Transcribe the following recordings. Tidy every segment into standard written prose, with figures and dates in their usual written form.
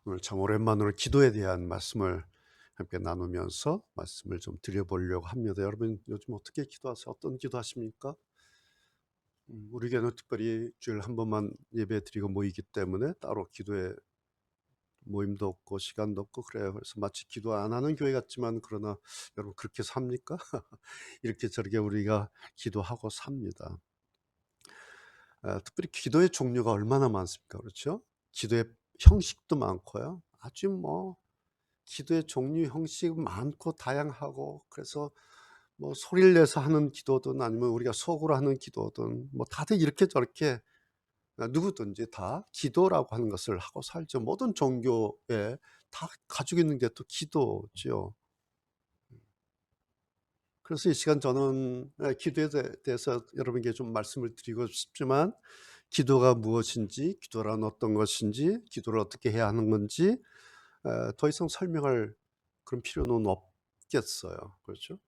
오늘 참 오랜만으로 기도에 대한 말씀을 함께 나누면서 말씀을 좀 드려보려고 합니다. 여러분 요즘 어떻게 기도하세요? 어떤 기도하십니까? 우리 교회는 특별히 주일 한 번만 예배 드리고 모이기 때문에 따로 기도에 모임도 없고 시간도 없고 그래요. 그래서 마치 기도 안 하는 교회 같지만 그러나 여러분 그렇게 삽니까? 이렇게 저렇게 우리가 기도하고 삽니다. 특별히 기도의 종류가 얼마나 많습니까? 그렇죠? 기도의 형식도 많고요. 아주 기도의 종류 형식 많고 다양하고, 그래서 소리를 내서 하는 기도든 아니면 우리가 속으로 하는 기도든 다들 이렇게 저렇게 누구든지 다 기도라고 하는 것을 하고 살죠. 모든 종교에 다 가지고 있는 게 또 기도죠. 그래서 이 시간 저는 기도에 대해서 여러분께 좀 말씀을 드리고 싶지만, 기도가 무엇인지, 기도란 어떤 것인지, 기도를 어떻게 해야 하는 건지 더 이상 설명할 그런 필요는 없겠어요. 그렇죠?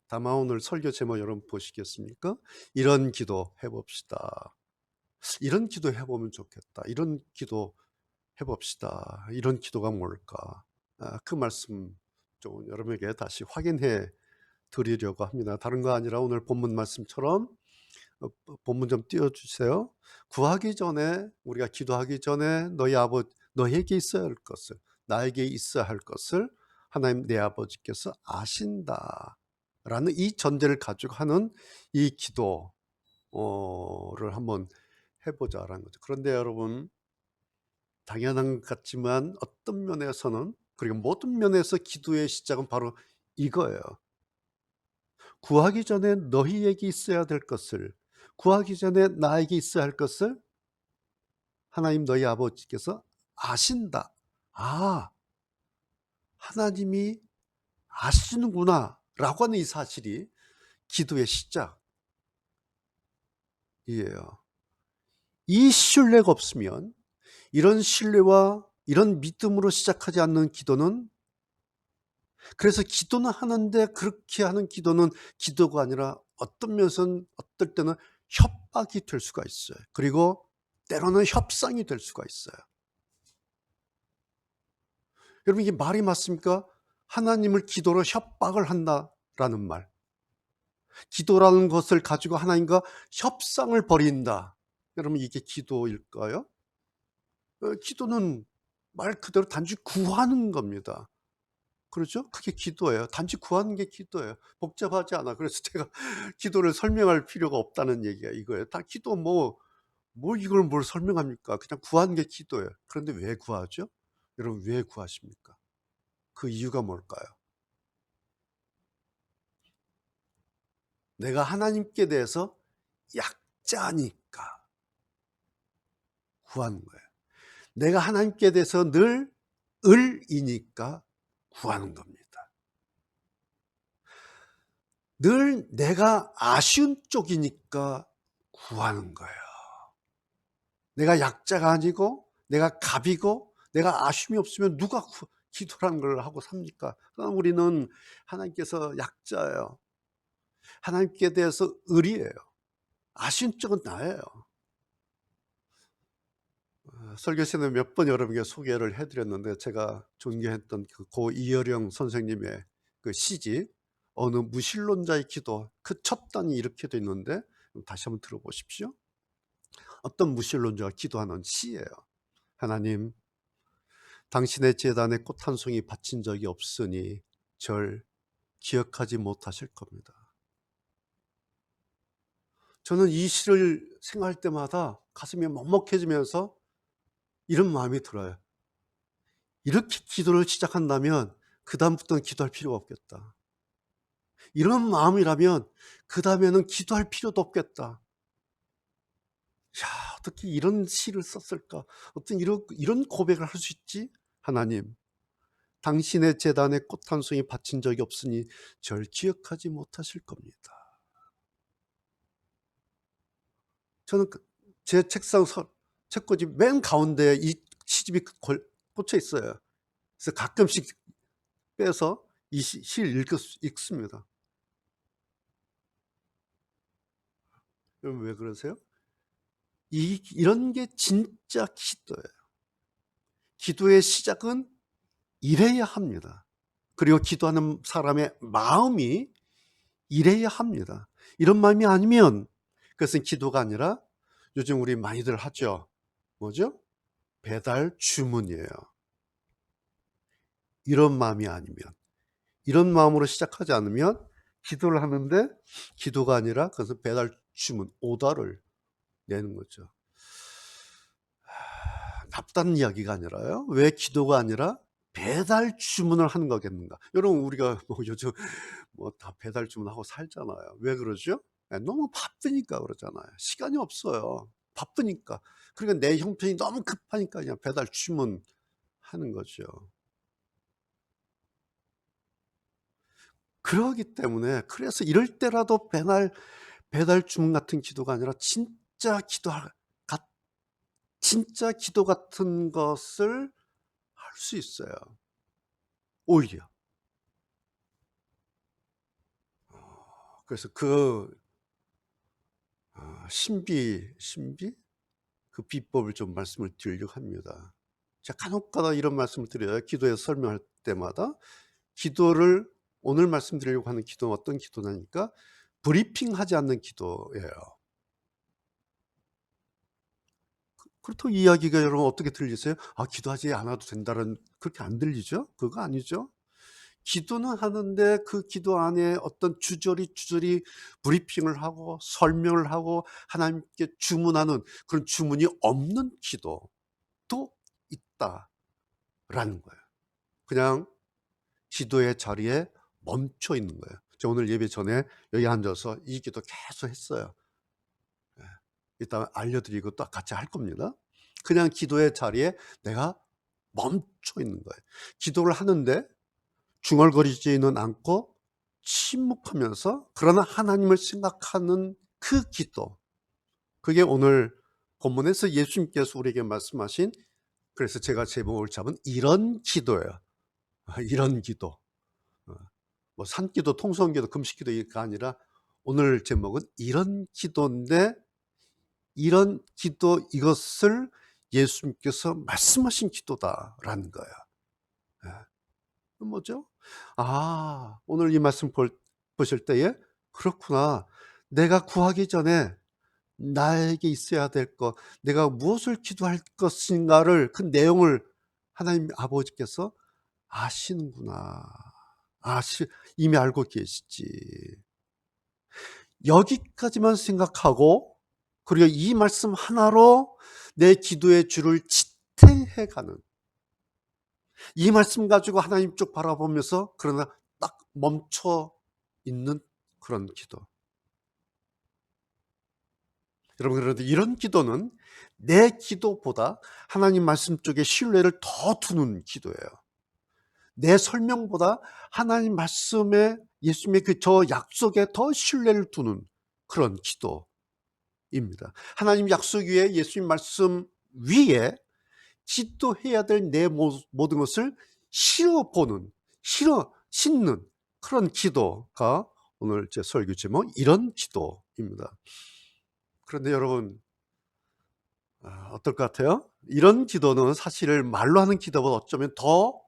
다만 오늘 설교 제목 여러분 보시겠습니까? 이런 기도 해봅시다. 이런 기도 해보면 좋겠다. 이런 기도 해봅시다. 이런 기도가 뭘까? 그 말씀 좀 여러분에게 다시 확인해 드리려고 합니다. 다른 거 아니라 오늘 본문 말씀처럼 본문 좀 띄워주세요. 구하기 전에, 우리가 기도하기 전에 너에게 있어야 할 것을, 나에게 있어야 할 것을 하나님 내 아버지께서 아신다 라는 이 전제를 가지고 하는 이 기도를 한번 해보자라는 거죠. 그런데 여러분, 당연한 것 같지만 어떤 면에서는, 그리고 모든 면에서 기도의 시작은 바로 이거예요. 구하기 전에 너희에게 있어야 될 것을, 구하기 전에 나에게 있어야 할 것을 하나님 너희 아버지께서 아신다. 하나님이 아시는구나 라고 하는 이 사실이 기도의 시작이에요. 이 신뢰가 없으면, 이런 신뢰와 이런 믿음으로 시작하지 않는 기도는, 그래서 기도는 하는데 그렇게 하는 기도는 기도가 아니라 어떤 면에서는 어떨 때는 협박이 될 수가 있어요. 그리고 때로는 협상이 될 수가 있어요. 여러분, 이게 말이 맞습니까? 하나님을 기도로 협박을 한다라는 말, 기도라는 것을 가지고 하나님과 협상을 벌인다. 여러분, 이게 기도일까요? 기도는 말 그대로 단지 구하는 겁니다. 그렇죠? 그게 기도예요. 단지 구하는 게 기도예요. 복잡하지 않아. 그래서 제가 기도를 설명할 필요가 없다는 얘기가 이거예요. 다 기도 이걸 뭘 설명합니까? 그냥 구하는 게 기도예요. 그런데 왜 구하죠? 여러분, 왜 구하십니까? 그 이유가 뭘까요? 내가 하나님께 대해서 약자니까 구하는 거예요. 내가 하나님께 대해서 늘 을이니까 구하는 겁니다. 늘 내가 아쉬운 쪽이니까 구하는 거예요. 내가 약자가 아니고 내가 갑이고 내가 아쉬움이 없으면 누가 기도라는 걸 하고 삽니까? 그럼 우리는 하나님께서 약자예요. 하나님께 대해서 을이에요. 아쉬운 쪽은 나예요. 설교 시간에 몇 번 여러분께 소개를 해드렸는데, 제가 존경했던 그 고 이어령 선생님의 그 시집 어느 무신론자의 기도, 그 첫 단이 이렇게 돼 있는데 다시 한번 들어보십시오. 어떤 무신론자가 기도하는 시예요. 하나님, 당신의 제단에 꽃 한 송이 바친 적이 없으니 절 기억하지 못하실 겁니다. 저는 이 시를 생각할 때마다 가슴이 먹먹해지면서 이런 마음이 들어요. 이렇게 기도를 시작한다면 그 다음부터는 기도할 필요가 없겠다. 이런 마음이라면 그 다음에는 기도할 필요도 없겠다. 어떻게 이런 시를 썼을까? 어떤 이런 고백을 할 수 있지? 하나님, 당신의 제단에 꽃 한 송이 바친 적이 없으니 절 기억하지 못하실 겁니다. 저는 제 책상 책꽂이 맨 가운데에 이 시집이 꽂혀 있어요. 그래서 가끔씩 빼서 이 시를 읽습니다. 여러분, 왜 그러세요? 이런 게 진짜 기도예요. 기도의 시작은 이래야 합니다. 그리고 기도하는 사람의 마음이 이래야 합니다. 이런 마음이 아니면 그것은 기도가 아니라 요즘 우리 많이들 하죠. 뭐죠? 배달 주문이에요. 이런 마음이 아니면, 이런 마음으로 시작하지 않으면 기도를 하는데 기도가 아니라 그것은 배달 주문, 오더를 내는 거죠. 나쁘다는 이야기가 아니라요. 왜 기도가 아니라 배달 주문을 하는 거겠는가? 여러분, 우리가 뭐 요즘 뭐 다 배달 주문하고 살잖아요. 왜 그러죠? 너무 바쁘니까 그러잖아요. 시간이 없어요. 바쁘니까. 그러니까 내 형편이 너무 급하니까 그냥 배달 주문 하는 거죠. 그러기 때문에, 그래서 이럴 때라도 배달 주문 같은 기도가 아니라 진짜 기도 같은 것을 할 수 있어요. 오히려. 그래서 신비? 그 비법을 좀 말씀을 드리려고 합니다. 제가 간혹가다 이런 말씀을 드려요. 기도에서 설명할 때마다. 기도를, 오늘 말씀드리려고 하는 기도는 어떤 기도냐니까 브리핑하지 않는 기도예요. 그렇다고 이야기가 여러분 어떻게 들리세요? 기도하지 않아도 된다는, 그렇게 안 들리죠? 그거 아니죠? 기도는 하는데 그 기도 안에 어떤 주저리 브리핑을 하고 설명을 하고 하나님께 주문하는 그런 주문이 없는 기도도 있다라는 거예요. 그냥 기도의 자리에 멈춰 있는 거예요. 저 오늘 예배 전에 여기 앉아서 이 기도 계속 했어요. 이따 알려드리고 또 같이 할 겁니다. 그냥 기도의 자리에 내가 멈춰 있는 거예요. 기도를 하는데 중얼거리지는 않고 침묵하면서 그러나 하나님을 생각하는 그 기도, 그게 오늘 본문에서 예수님께서 우리에게 말씀하신, 그래서 제가 제목을 잡은 이런 기도예요. 이런 기도. 뭐 산기도, 통성기도, 금식기도가 아니라 오늘 제목은 이런 기도인데, 이런 기도, 이것을 예수님께서 말씀하신 기도다라는 거예요. 뭐죠? 오늘 이 말씀 보실 때에, 그렇구나. 내가 구하기 전에 나에게 있어야 될 것, 내가 무엇을 기도할 것인가를, 그 내용을 하나님 아버지께서 아시는구나. 이미 알고 계시지. 여기까지만 생각하고, 그리고 이 말씀 하나로 내 기도의 줄을 지탱해가는, 이 말씀 가지고 하나님 쪽 바라보면서 그러나 딱 멈춰 있는 그런 기도. 여러분, 그런데 이런 기도는 내 기도보다 하나님 말씀 쪽에 신뢰를 더 두는 기도예요. 내 설명보다 하나님 말씀에, 예수님의 그 저 약속에 더 신뢰를 두는 그런 기도입니다. 하나님 약속 위에, 예수님 말씀 위에 기도해야 될 내 모든 것을 심는 그런 기도가 오늘 제 설교 제목 이런 기도입니다. 그런데 여러분, 어떨 것 같아요? 이런 기도는 사실 말로 하는 기도보다 어쩌면 더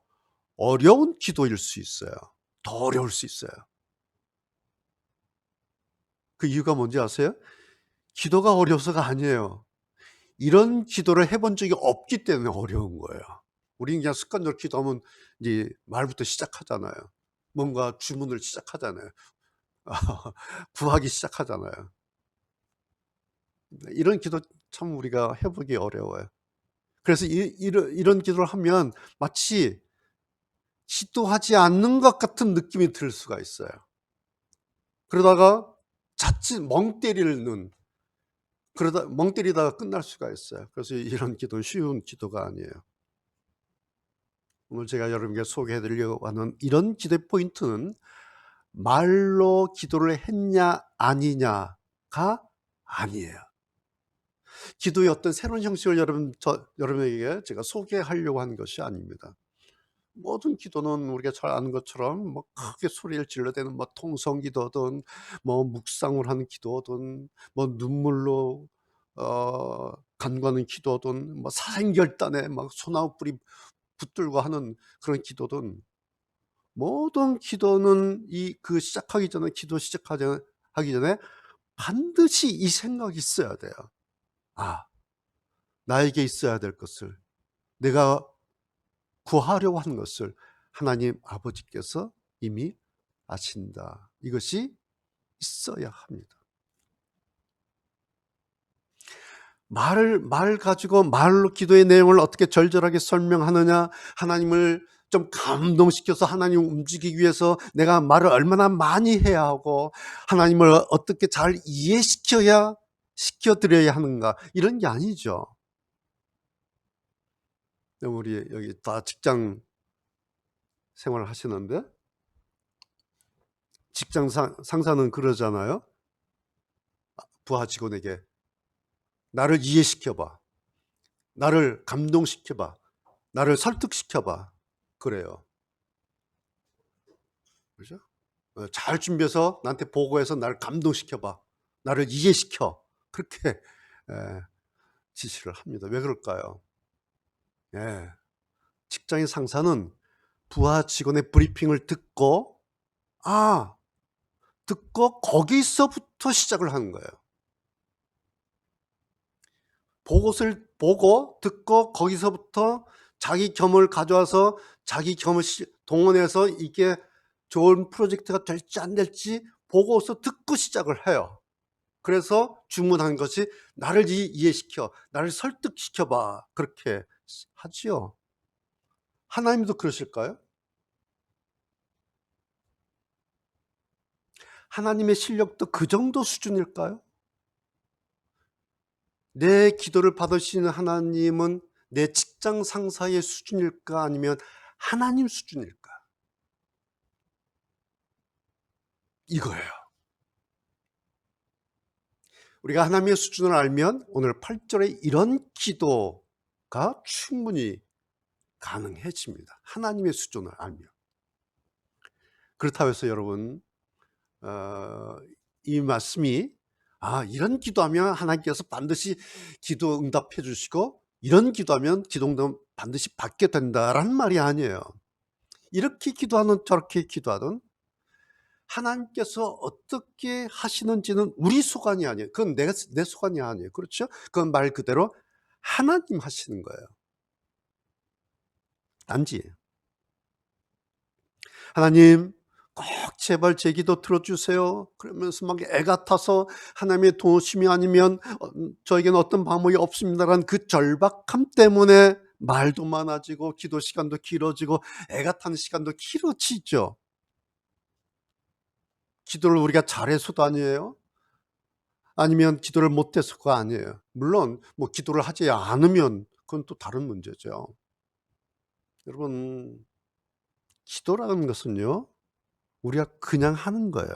어려운 기도일 수 있어요. 더 어려울 수 있어요. 그 이유가 뭔지 아세요? 기도가 어려워서가 아니에요. 이런 기도를 해본 적이 없기 때문에 어려운 거예요. 우리는 그냥 습관적으로 기도하면 이제 말부터 시작하잖아요. 뭔가 주문을 시작하잖아요. 구하기 시작하잖아요. 이런 기도 참 우리가 해보기 어려워요. 그래서 이런 기도를 하면 마치 기도하지 않는 것 같은 느낌이 들 수가 있어요. 그러다가 자칫 멍 때리다가 끝날 수가 있어요. 그래서 이런 기도는 쉬운 기도가 아니에요. 오늘 제가 여러분께 소개해 드리려고 하는 이런 기도의 포인트는 말로 기도를 했냐 아니냐가 아니에요. 기도의 어떤 새로운 형식을 여러분에게 제가 소개하려고 하는 것이 아닙니다. 모든 기도는 우리가 잘 아는 것처럼 뭐 크게 소리를 질러대는 뭐 통성 기도든 뭐 묵상을 하는 기도든 뭐 눈물로 간구하는 기도든 뭐 사생결단에 막 소나무 뿌리 붙들고 하는 그런 기도든, 모든 기도는 시작하기 전에, 기도 하기 전에 반드시 이 생각이 있어야 돼요. 아, 나에게 있어야 될 것을, 내가 구하려고 하는 것을 하나님 아버지께서 이미 아신다. 이것이 있어야 합니다. 말 가지고 말로 기도의 내용을 어떻게 절절하게 설명하느냐, 하나님을 좀 감동시켜서 하나님을 움직이기 위해서 내가 말을 얼마나 많이 해야 하고 하나님을 어떻게 잘 시켜드려야 하는가, 이런 게 아니죠. 우리 여기 다 직장 생활을 하시는데, 직장 상사는 그러잖아요. 부하 직원에게 나를 이해시켜봐, 나를 감동시켜봐, 나를 설득시켜봐, 그래요. 그죠? 잘 준비해서 나한테 보고해서 나를 감동시켜봐, 나를 이해시켜, 그렇게 지시를 합니다. 왜 그럴까요? 예, 직장인 상사는 부하 직원의 브리핑을 듣고 거기서부터 시작을 하는 거예요. 보고서를 보고 듣고 거기서부터 자기 겸을 가져와서 자기 겸을 동원해서 이게 좋은 프로젝트가 될지 안 될지 보고서 듣고 시작을 해요. 그래서 주문한 것이 나를 이해시켜, 나를 설득시켜봐, 그렇게 하지요. 하나님도 그러실까요? 하나님의 실력도 그 정도 수준일까요? 내 기도를 받으시는 하나님은 내 직장 상사의 수준일까, 아니면 하나님 수준일까? 이거예요. 우리가 하나님의 수준을 알면 오늘 8절에 이런 기도가 충분히 가능해집니다. 하나님의 수준을 알면. 그렇다고 해서 여러분, 이 말씀이 이런 기도하면 하나님께서 반드시 기도 응답해 주시고 이런 기도하면 기도 응답 반드시 받게 된다라는 말이 아니에요. 이렇게 기도하든 저렇게 기도하든 하나님께서 어떻게 하시는지는 우리 소관이 아니에요. 그건 내 소관이 아니에요. 그렇죠? 그건 말 그대로 하나님 하시는 거예요. 단지 하나님 꼭 제발 제 기도 들어주세요, 그러면서 막 애가 타서 하나님의 도우심이 아니면 저에게는 어떤 방법이 없습니다라는 그 절박함 때문에 말도 많아지고 기도 시간도 길어지고 애가 타는 시간도 길어지죠. 기도를 우리가 잘해서도 아니에요, 아니면 기도를 못해서가 아니에요. 물론 뭐 기도를 하지 않으면 그건 또 다른 문제죠. 여러분, 기도라는 것은요, 우리가 그냥 하는 거예요.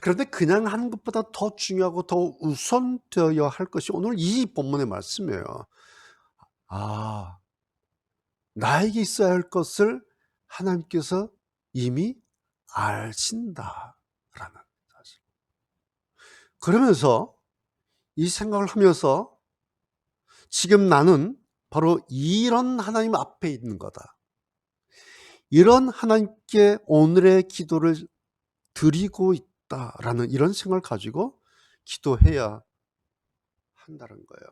그런데 그냥 하는 것보다 더 중요하고 더 우선되어야 할 것이 오늘 이 본문의 말씀이에요. 나에게 있어야 할 것을 하나님께서 이미 아신다라는 사실. 그러면서 이 생각을 하면서 지금 나는 바로 이런 하나님 앞에 있는 거다, 이런 하나님께 오늘의 기도를 드리고 있다라는 이런 생각을 가지고 기도해야 한다는 거예요.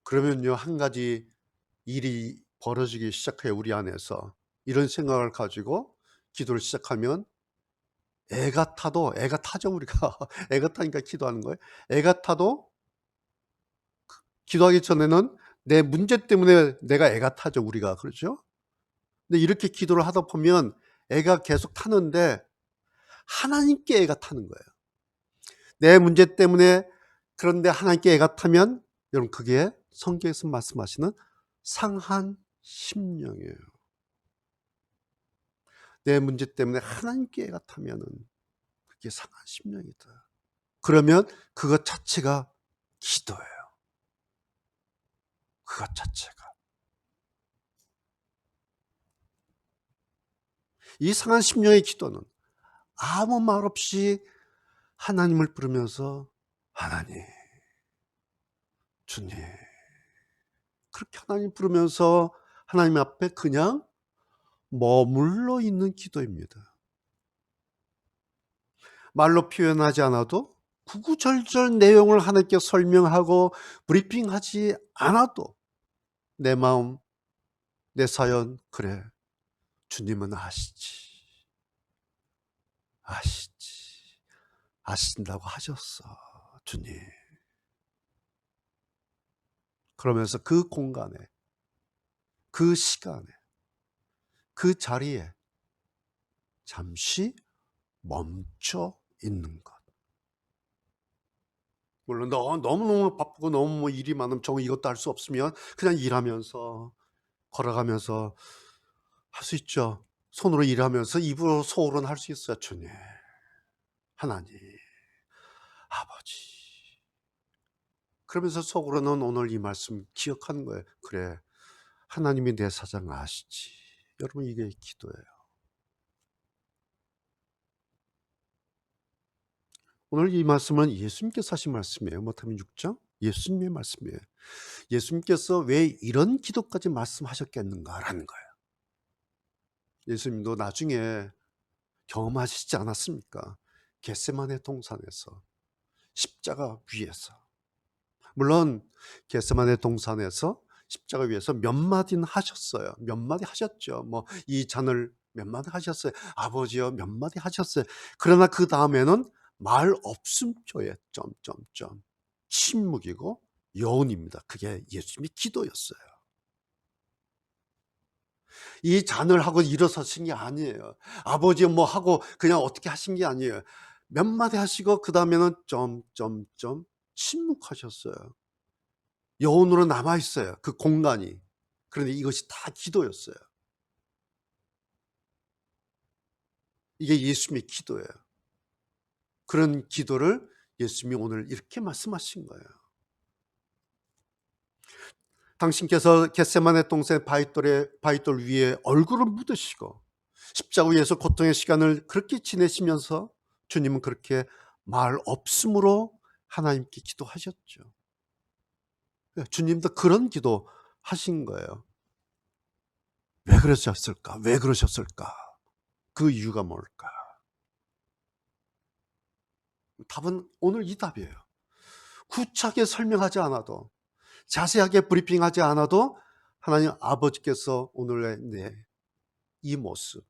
그러면요, 한 가지 일이 벌어지기 시작해요. 우리 안에서 이런 생각을 가지고 기도를 시작하면 애가 타죠 우리가. 애가 타니까 기도하는 거예요. 애가 타도 기도하기 전에는 내 문제 때문에 내가 애가 타죠 우리가. 그렇죠? 근데 이렇게 기도를 하다 보면 애가 계속 타는데 하나님께 애가 타는 거예요. 내 문제 때문에. 그런데 하나님께 애가 타면 여러분, 그게 성경에서 말씀하시는 상한 심령이에요. 내 문제 때문에 하나님께 애가 타면은 그게 상한 심령이다. 그러면 그것 자체가 기도예요. 그것 자체가. 이 상한 심령의 기도는 아무 말 없이 하나님을 부르면서 하나님, 주님, 그렇게 하나님 부르면서 하나님 앞에 그냥 머물러 있는 기도입니다. 말로 표현하지 않아도 구구절절 내용을 하나님께 설명하고 브리핑하지 않아도 내 마음, 내 사연, 그래, 주님은 아시지, 아시지, 아신다고 하셨어, 주님. 그러면서 그 공간에, 그 시간에, 그 자리에 잠시 멈춰 있는 것. 물론 너무너무 바쁘고 너무 뭐 일이 많으면 저 이것도 할 수 없으면 그냥 일하면서 걸어가면서 할 수 있죠. 손으로 일하면서 입으로 소홀은 할 수 있어요. 주님, 하나님, 아버지. 그러면서 속으로는 오늘 이 말씀 기억하는 거예요. 그래, 하나님이 내 사정 아시지. 여러분, 이게 기도예요. 오늘 이 말씀은 예수님께서 하신 말씀이에요. 마태복음 6장 예수님의 말씀이에요. 예수님께서 왜 이런 기도까지 말씀하셨겠는가라는 거예요. 예수님도 나중에 경험하시지 않았습니까? 겟세마네 동산에서, 십자가 위에서. 물론 겟세마네 동산에서 십자가 위에서 몇 마디는 하셨어요. 몇 마디 하셨죠. 뭐 이 잔을 몇 마디 하셨어요. 아버지여 몇 마디 하셨어요. 그러나 그 다음에는 말 없음조에 점점점 침묵이고 여운입니다. 그게 예수님의 기도였어요. 이 잔을 하고 일어서신 게 아니에요. 아버지 뭐 하고 그냥 어떻게 하신 게 아니에요. 몇 마디 하시고 그 다음에는 점점점 침묵하셨어요. 여운으로 남아있어요. 그 공간이. 그런데 이것이 다 기도였어요. 이게 예수님의 기도예요. 그런 기도를 예수님이 오늘 이렇게 말씀하신 거예요. 당신께서 겟세마네 동산 바위돌 위에 얼굴을 묻으시고 십자가 위에서 고통의 시간을 그렇게 지내시면서 주님은 그렇게 말 없음으로 하나님께 기도하셨죠. 주님도 그런 기도 하신 거예요. 왜 그러셨을까? 왜 그러셨을까? 그 이유가 뭘까? 답은 오늘 이 답이에요. 구차하게 설명하지 않아도, 자세하게 브리핑하지 않아도 하나님 아버지께서 오늘의 이 모습,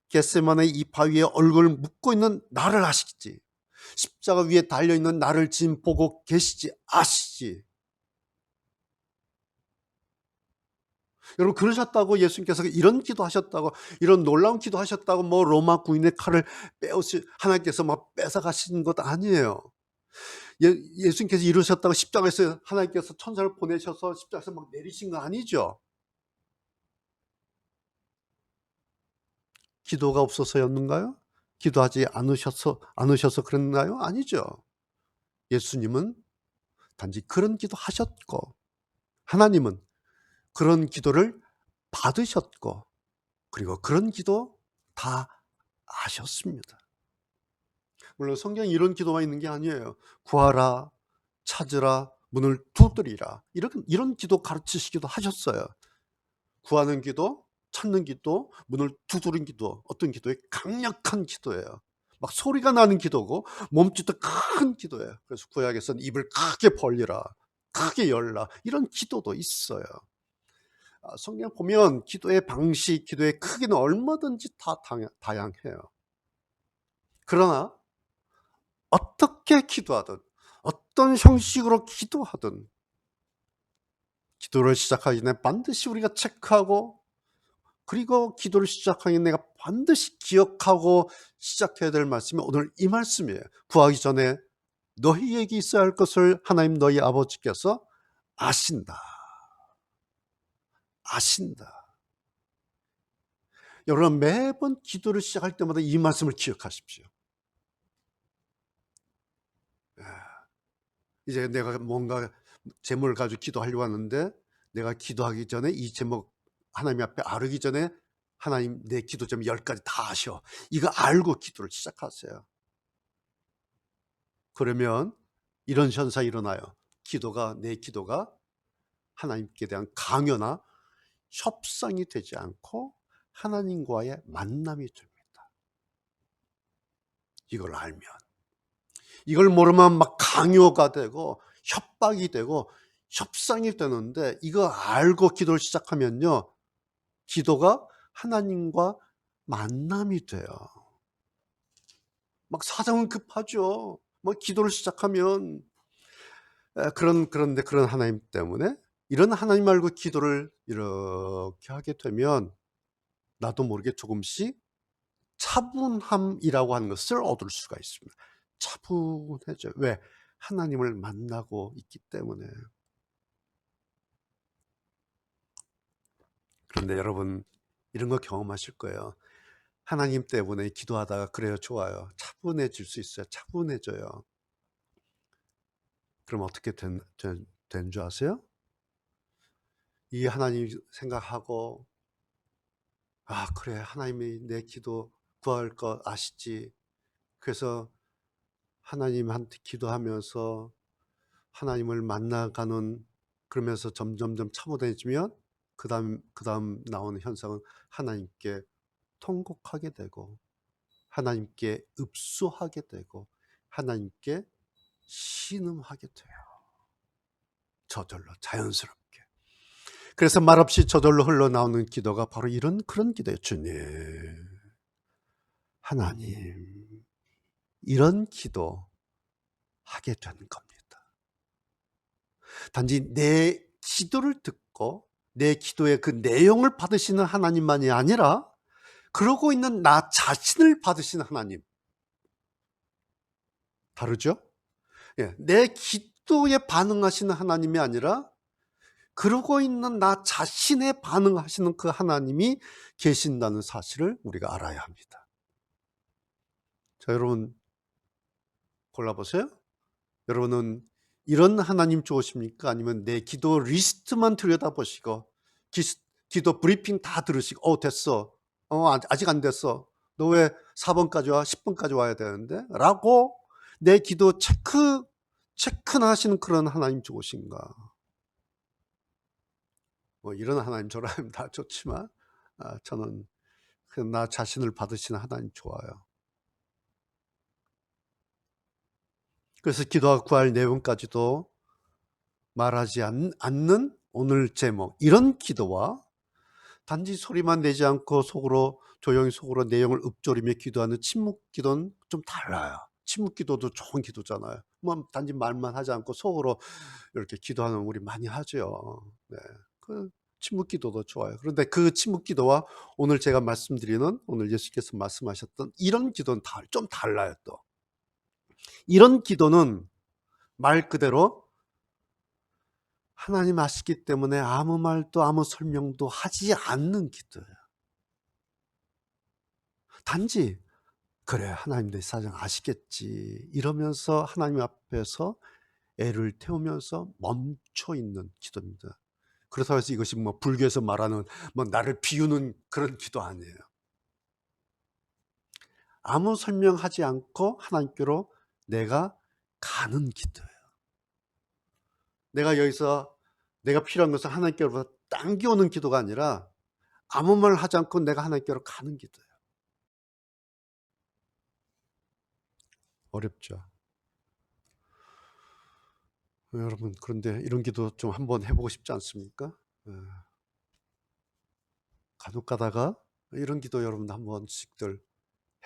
겟세마네 이 바위에 얼굴을 묻고 있는 나를 아시지, 십자가 위에 달려있는 나를 지금 보고 계시지, 아시지. 여러분, 그러셨다고 예수님께서 이런 기도하셨다고, 이런 놀라운 기도하셨다고 뭐 로마 군인의 칼을 하나님께서 막 뺏어가시는 것 아니에요. 예수님께서 이루셨다고 십자가에서 하나님께서 천사를 보내셔서 십자가에서 막 내리신 거 아니죠. 기도가 없어서였는가요? 기도하지 않으셔서 그랬나요? 아니죠. 예수님은 단지 그런 기도 하셨고, 하나님은 그런 기도를 받으셨고, 그리고 그런 기도 다 아셨습니다. 물론 성경에 이런 기도가 있는 게 아니에요. 구하라, 찾으라, 문을 두드리라. 이런 기도 가르치시기도 하셨어요. 구하는 기도, 찾는 기도, 문을 두드린 기도, 어떤 기도에 강력한 기도예요. 막 소리가 나는 기도고 몸짓도 큰 기도예요. 그래서 구약에서는 입을 크게 벌리라, 크게 열라, 이런 기도도 있어요. 성경 보면 기도의 방식, 기도의 크기는 얼마든지 다 다양해요. 그러나 어떻게 기도하든, 어떤 형식으로 기도하든, 기도를 시작하기 전에 반드시 우리가 체크하고, 그리고 기도를 시작하기 전에 내가 반드시 기억하고 시작해야 될 말씀이 오늘 이 말씀이에요. 구하기 전에 너희에게 있어야 할 것을 하나님 너희 아버지께서 아신다. 아신다. 여러분, 매번 기도를 시작할 때마다 이 말씀을 기억하십시오. 이제 내가 뭔가 제목을 가지고 기도하려고 하는데, 내가 기도하기 전에 이 제목 하나님 앞에 아르기 전에 하나님 내 기도 좀 10가지 다 아셔. 이거 알고 기도를 시작하세요. 그러면 이런 현상이 일어나요. 내 기도가 하나님께 대한 강요나 협상이 되지 않고 하나님과의 만남이 됩니다. 이걸 알면. 이걸 모르면 막 강요가 되고 협박이 되고 협상이 되는데, 이거 알고 기도를 시작하면요, 기도가 하나님과 만남이 돼요. 막 사정은 급하죠. 뭐 기도를 시작하면. 그런데 그런 하나님 때문에, 이런 하나님 알고 기도를 이렇게 하게 되면 나도 모르게 조금씩 차분함이라고 하는 것을 얻을 수가 있습니다. 차분해져요. 왜? 하나님을 만나고 있기 때문에. 그런데 여러분, 이런 거 경험하실 거예요. 하나님 때문에 기도하다가 그래요, 좋아요. 차분해질 수 있어요. 차분해져요. 그럼 어떻게 된 줄 아세요? 이 하나님 생각하고, 아, 그래, 하나님이 내 기도 구할 거 아시지. 그래서 하나님한테 기도하면서 하나님을 만나가는, 그러면서 점점점 참호해지면 그다음 나오는 현상은 하나님께 통곡하게 되고, 하나님께 읍소하게 되고, 하나님께 신음하게 돼요. 저절로, 자연스럽게. 그래서 말없이 저절로 흘러나오는 기도가 바로 그런 기도예요. 주님, 하나님, 이런 기도 하게 된 겁니다. 단지 내 기도를 듣고 내 기도의 그 내용을 받으시는 하나님만이 아니라, 그러고 있는 나 자신을 받으시는 하나님. 다르죠? 예, 내 기도에 반응하시는 하나님이 아니라 그러고 있는 나 자신에 반응하시는 그 하나님이 계신다는 사실을 우리가 알아야 합니다. 자, 여러분 골라보세요. 여러분은 이런 하나님 좋으십니까? 아니면 내 기도 리스트만 들여다보시고 기도 브리핑 다 들으시고 됐어. 아직 안 됐어. 너 왜 4번까지 와? 10번까지 와야 되는데? 라고 내 기도 체크나 하시는 그런 하나님 좋으신가? 뭐 이런 하나님 저런 하나님 다 좋지만, 저는 나 자신을 받으시는 하나님 좋아요. 그래서 기도와 구할 내용까지도 말하지 않는 오늘 제목, 이런 기도와 단지 소리만 내지 않고 조용히 속으로 내용을 읊조리며 기도하는 침묵 기도는 좀 달라요. 침묵 기도도 좋은 기도잖아요. 뭐 단지 말만 하지 않고 속으로 이렇게 기도하는 우리 많이 하죠. 네. 그 침묵 기도도 좋아요. 그런데 그 침묵 기도와 오늘 제가 말씀드리는, 오늘 예수께서 말씀하셨던 이런 기도는 좀 달라요. 또 이런 기도는 말 그대로 하나님 아시기 때문에 아무 말도 아무 설명도 하지 않는 기도예요. 단지 그래, 하나님 내 사정 아시겠지 이러면서 하나님 앞에서 애를 태우면서 멈춰 있는 기도입니다. 그래서 이것이 뭐 불교에서 말하는 뭐 나를 비우는 그런 기도 아니에요. 아무 설명하지 않고 하나님께로 내가 가는 기도예요. 내가 여기서 내가 필요한 것을 하나님께로 당겨오는 기도가 아니라 아무 말 하지 않고 내가 하나님께로 가는 기도예요. 어렵죠. 여러분, 그런데 이런 기도 좀 한번 해보고 싶지 않습니까? 간혹 가다가 이런 기도 여러분 한 번씩들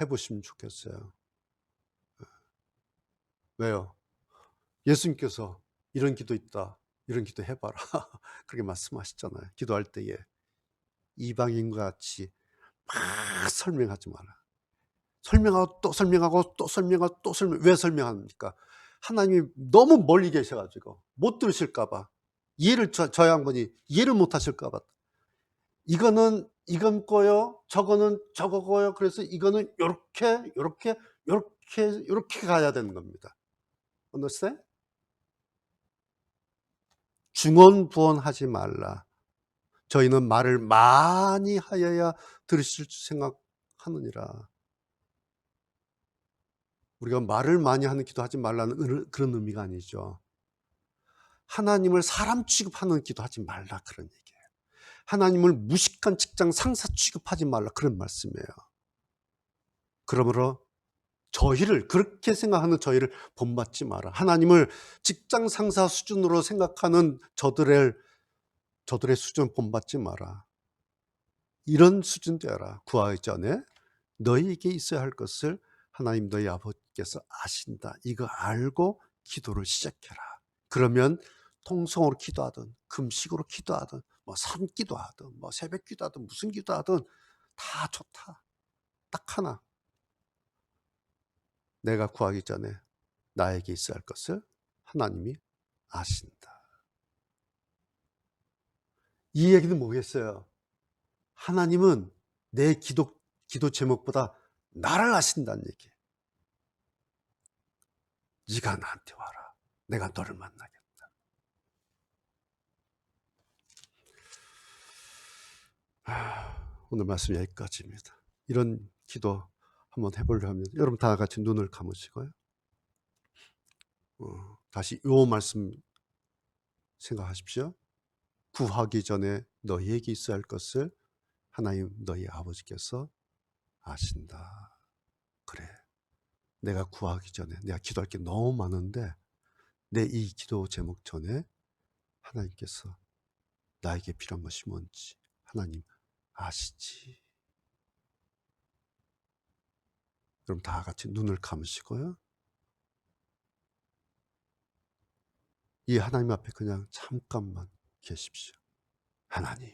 해보시면 좋겠어요. 왜요? 예수님께서 이런 기도 있다, 이런 기도 해봐라 그렇게 말씀하셨잖아요. 기도할 때에 이방인과 같이 막 설명하지 마라. 설명하고 또 설명하고 또 설명하고 또 왜 설명합니까? 하나님이 너무 멀리 계셔가지고 못 들으실까봐, 저 양반이 이해를 못 하실까봐, 이건 거요, 저거는 저거고요. 그래서 이거는 요렇게 가야 되는 겁니다. understand? 중언부언하지 말라. 저희는 말을 많이 하여야 들으실 줄 생각하느니라. 우리가 말을 많이 하는 기도하지 말라는 그런 의미가 아니죠. 하나님을 사람 취급하는 기도하지 말라 그런 얘기예요. 하나님을 무식한 직장 상사 취급하지 말라 그런 말씀이에요. 그러므로 저희를 그렇게 생각하는 저희를 본받지 마라. 하나님을 직장 상사 수준으로 생각하는 저들의 수준 본받지 마라. 이런 수준 되어라. 구하기 전에 너희에게 있어야 할 것을 하나님 너희 아버지께서 아신다. 이거 알고 기도를 시작해라. 그러면 통성으로 기도하든 금식으로 기도하든 뭐 산기도하든 뭐 새벽 기도하든 무슨 기도하든 다 좋다. 딱 하나. 내가 구하기 전에 나에게 있어야 할 것을 하나님이 아신다. 이 얘기는 뭐겠어요? 하나님은 내 기도 제목보다 나를 아신다는 얘기예요. 네가 나한테 와라. 내가 너를 만나겠다. 오늘 말씀 여기까지입니다. 이런 기도 한번 해보려 하면 여러분 다 같이 눈을 감으시고요. 다시 요 말씀 생각하십시오. 구하기 전에 너희에게 있어야 할 것을 하나님 너희 아버지께서 아신다. 그래. 내가 구하기 전에 내가 기도할 게 너무 많은데 내 이 기도 제목 전에 하나님께서 나에게 필요한 것이 뭔지 하나님 아시지. 그럼 다 같이 눈을 감으시고요. 이 하나님 앞에 그냥 잠깐만 계십시오. 하나님,